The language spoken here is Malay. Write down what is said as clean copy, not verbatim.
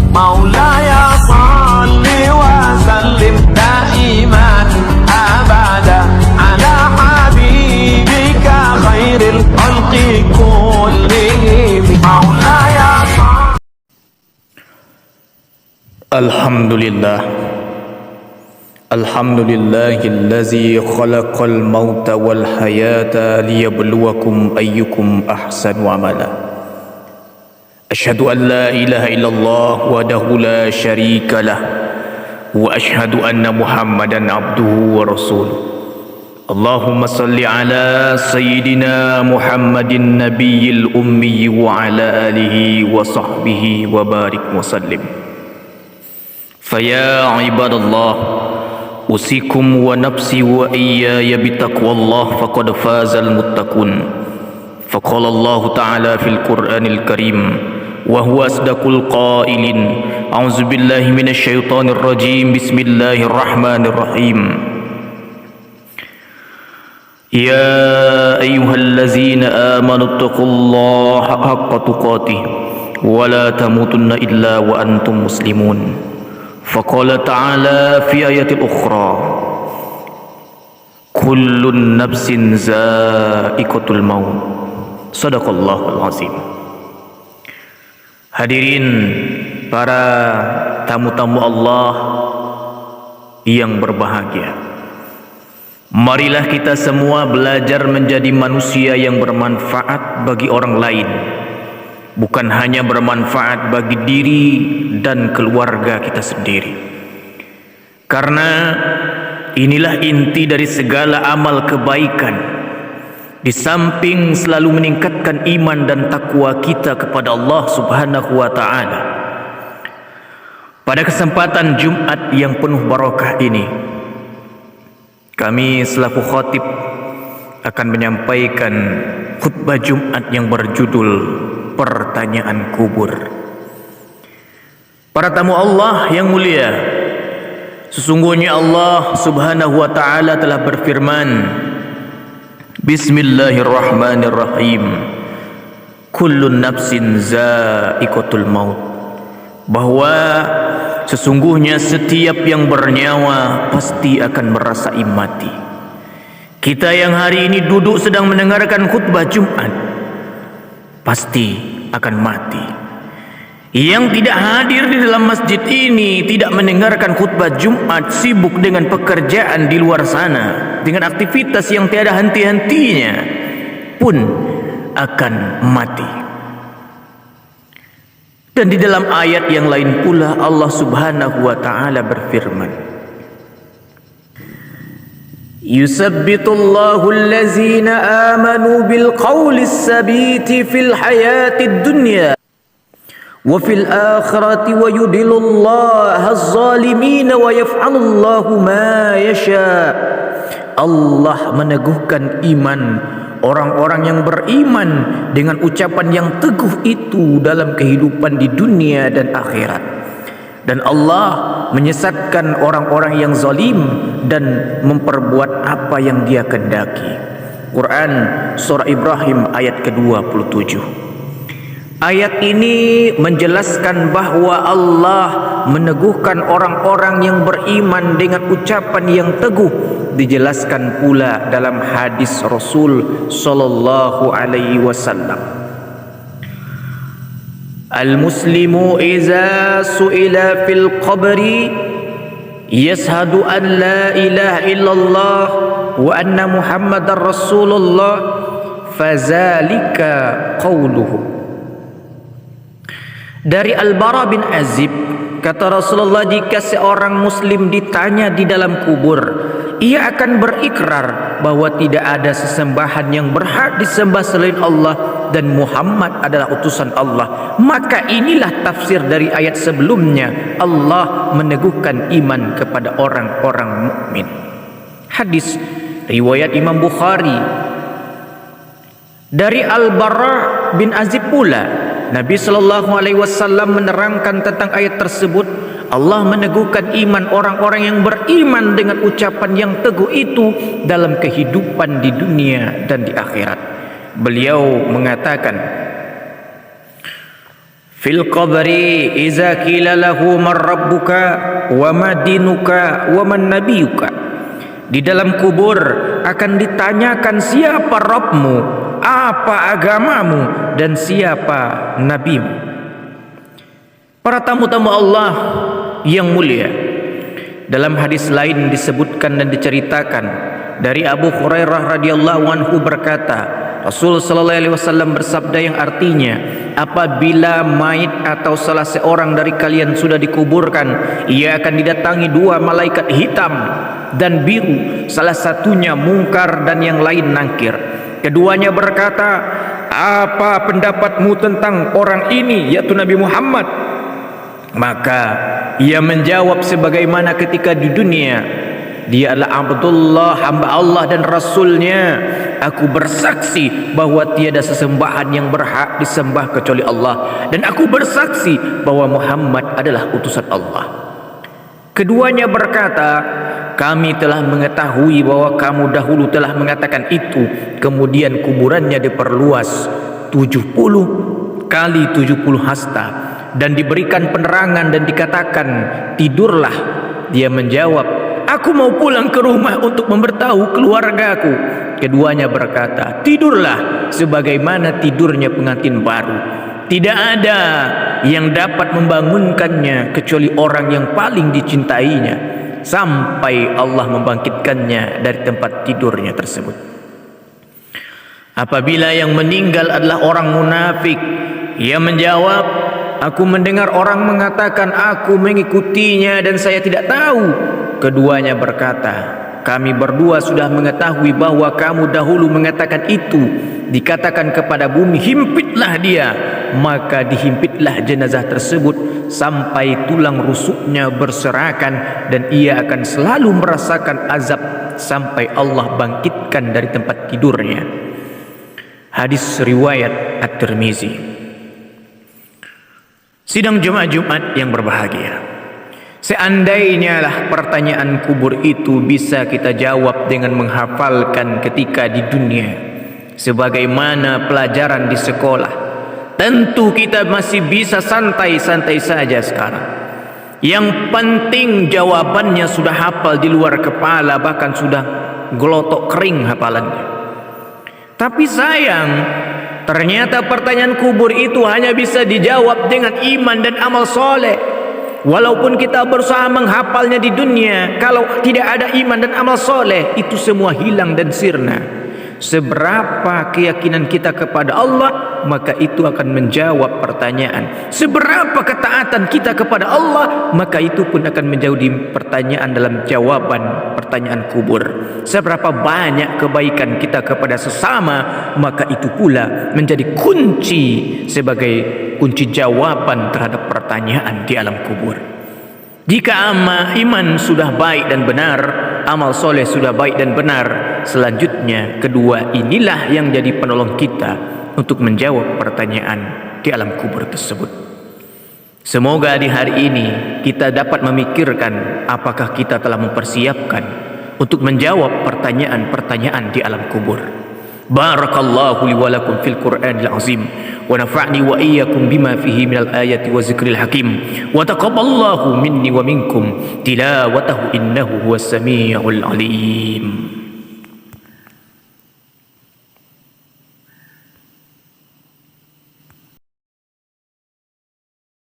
مولاي صل وسلم دائما أبدا على حبيبك خير الخلق كلهم مولاي الحمد لله الذي خلق الموت والحياة ليبلوكم أيكم أحسن عملا. أشهد أن لا إله إلا الله وحده لا شريك له وأشهد أن محمدا عبده ورسوله. اللهم صل على سيدنا محمد النبي الأمي وعلى آله وصحبه وبارك وسلم. فيا عباد الله، أوصيكم ونفسي وإياي بتقوى الله فقد فاز المتقون. فقال الله تعالى في القرآن الكريم وهو أصدق القائلين: أعوذ بالله من الشيطان الرجيم، بسم الله الرحمن الرحيم. يا أيها الذين آمنوا اتقوا الله حق تقاته ولا تموتن إلا وأنتم مسلمون. فقال تعالى في آية أخرى: كل نفس ذائقة الموت. Sadaqallahul azim. Hadirin para tamu-tamu Allah yang berbahagia, marilah kita semua belajar menjadi manusia yang bermanfaat bagi orang lain, bukan hanya bermanfaat bagi diri dan keluarga kita sendiri. Karena inilah inti dari segala amal kebaikan. Di samping selalu meningkatkan iman dan takwa kita kepada Allah Subhanahu wa taala. Pada kesempatan Jumat yang penuh barakah ini, kami selaku khatib akan menyampaikan khutbah Jumat yang berjudul Pertanyaan Kubur. Para tamu Allah yang mulia, sesungguhnya Allah Subhanahu wa taala telah berfirman, Bismillahirrahmanirrahim, Kullun nafsin za'iqatul maut, bahwa sesungguhnya setiap yang bernyawa pasti akan merasai mati. Kita yang hari ini duduk sedang mendengarkan khutbah Jumat pasti akan mati. Yang tidak hadir di dalam masjid ini, tidak mendengarkan khutbah Jumat, sibuk dengan pekerjaan di luar sana, dengan aktivitas yang tiada henti-hentinya, pun akan mati. Dan di dalam ayat yang lain pula Allah Subhanahu wa taala berfirman, Yusabbitullahu allazina amanu bil qawlis sabiti fil hayatid dunya wa fil akhirati wa yudillullaha az-zalimina wa yaf'alullahu ma yasha. Allah meneguhkan iman orang-orang yang beriman dengan ucapan yang teguh itu dalam kehidupan di dunia dan akhirat. Dan Allah menyesatkan orang-orang yang zalim dan memperbuat apa yang Dia kehendaki. Quran surah Ibrahim ayat ke-27. Ayat ini menjelaskan bahwa Allah meneguhkan orang-orang yang beriman dengan ucapan yang teguh. Dijelaskan pula dalam hadis Rasul sallallahu alaihi wasallam, Al-muslimu iza su'ila fil qabri yashhadu an la ilaha illallah wa anna muhammadar rasulullah fazalika qawluhu. Dari Al-Bara bin Azib, kata Rasulullah, jika seorang muslim ditanya di dalam kubur, ia akan berikrar bahwa tidak ada sesembahan yang berhak disembah selain Allah dan Muhammad adalah utusan Allah. Maka inilah tafsir dari ayat sebelumnya, Allah meneguhkan iman kepada orang-orang mukmin. Hadis riwayat Imam Bukhari. Dari Al-Bara bin Azib pula, Nabi sallallahu alaihi wasallam menerangkan tentang ayat tersebut. Allah meneguhkan iman orang-orang yang beriman dengan ucapan yang teguh itu dalam kehidupan di dunia dan di akhirat. Beliau mengatakan, Fil qabri iza qila lahu man rabbuka wa ma dinuka wa man nabiyuka. Di dalam kubur akan ditanyakan siapa Rabbmu, apa agamamu, dan siapa nabimu. Para tamu-tamu Allah yang mulia, dalam hadis lain disebutkan dan diceritakan dari Abu Hurairah radhiyallahu anhu berkata, Rasul sallallahu alaihi wasallam bersabda yang artinya, apabila mayit atau salah seorang dari kalian sudah dikuburkan, ia akan didatangi dua malaikat hitam dan biru, salah satunya mungkar dan yang lain nangkir. Keduanya berkata, apa pendapatmu tentang orang ini, yaitu Nabi Muhammad? Maka ia menjawab sebagaimana ketika di dunia, dia adalah Abdullah, hamba Allah dan Rasulnya. Aku bersaksi bahwa tiada sesembahan yang berhak disembah kecuali Allah, dan aku bersaksi bahwa Muhammad adalah utusan Allah. Keduanya berkata, kami telah mengetahui bahwa kamu dahulu telah mengatakan itu. Kemudian kuburannya diperluas 70 kali 70 hasta dan diberikan penerangan dan dikatakan, tidurlah. Dia menjawab, aku mau pulang ke rumah untuk memberitahu keluargaku. Keduanya berkata, tidurlah sebagaimana tidurnya pengantin baru. Tidak ada yang dapat membangunkannya kecuali orang yang paling dicintainya, sampai Allah membangkitkannya dari tempat tidurnya tersebut. Apabila yang meninggal adalah orang munafik, ia menjawab, aku mendengar orang mengatakan aku mengikutinya dan saya tidak tahu. Keduanya berkata, kami berdua sudah mengetahui bahwa kamu dahulu mengatakan itu. Dikatakan kepada bumi, himpitlah dia. Maka dihimpitlah jenazah tersebut sampai tulang rusuknya berserakan, dan ia akan selalu merasakan azab sampai Allah bangkitkan dari tempat tidurnya. Hadis riwayat At-Tirmizi. Sidang jemaah Jumat yang berbahagia, seandainya lah pertanyaan kubur itu bisa kita jawab dengan menghafalkan ketika di dunia, sebagaimana pelajaran di sekolah, tentu kita masih bisa santai-santai saja sekarang. Yang penting jawabannya sudah hafal di luar kepala, bahkan sudah gelotok kering hafalannya. Tapi sayang, ternyata pertanyaan kubur itu hanya bisa dijawab dengan iman dan amal soleh. Walaupun kita berusaha menghafalnya di dunia, kalau tidak ada iman dan amal soleh, itu semua hilang dan sirna. Seberapa keyakinan kita kepada Allah, maka itu akan menjawab pertanyaan. Seberapa ketaatan kita kepada Allah, maka itu pun akan menjadi pertanyaan dalam jawaban pertanyaan kubur. Seberapa banyak kebaikan kita kepada sesama, maka itu pula menjadi kunci sebagai kunci jawaban terhadap pertanyaan di alam kubur. Jika iman sudah baik dan benar, amal soleh sudah baik dan benar, selanjutnya kedua inilah yang jadi penolong kita untuk menjawab pertanyaan di alam kubur tersebut. Semoga di hari ini kita dapat memikirkan apakah kita telah mempersiapkan untuk menjawab pertanyaan-pertanyaan di alam kubur. Barakallahu li wa lakum fil Qur'anil azim wa nafa'ni wa iyyakum bima fihi minal ayati wa zikril hakim wa taqabbalallahu minni wa minkum tilawatahu innahu huwas samiul alim.